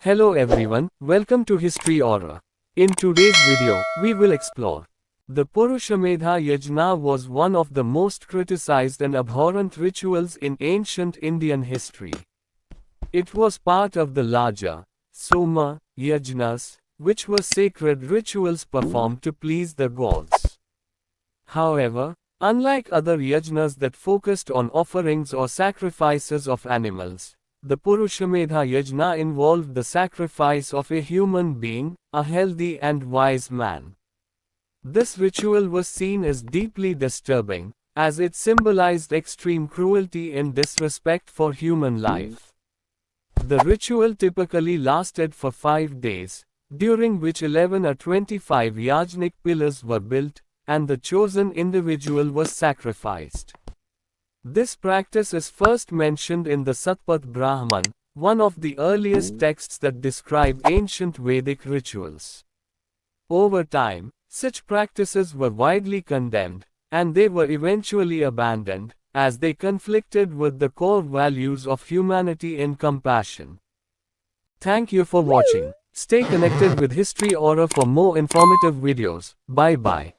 Hello everyone, welcome to History Aura. In today's video, we will explore. The Purushamedha Yajna was one of the most criticized and abhorrent rituals in ancient Indian history. It was part of the larger Soma, yajnas, which were sacred rituals performed to please the gods. However, unlike other yajnas that focused on offerings or sacrifices of animals, the Purushamedha Yajna involved the sacrifice of a human being, a healthy and wise man. This ritual was seen as deeply disturbing, as it symbolized extreme cruelty and disrespect for human life. The ritual typically lasted for 5 days, during which 11 or 25 yajnik pillars were built, and the chosen individual was sacrificed. This practice is first mentioned in the Shatapath Brahman, one of the earliest texts that describe ancient Vedic rituals. Over time, such practices were widely condemned, and they were eventually abandoned, as they conflicted with the core values of humanity and compassion. Thank you for watching. Stay connected with History Aura for more informative videos. Bye bye.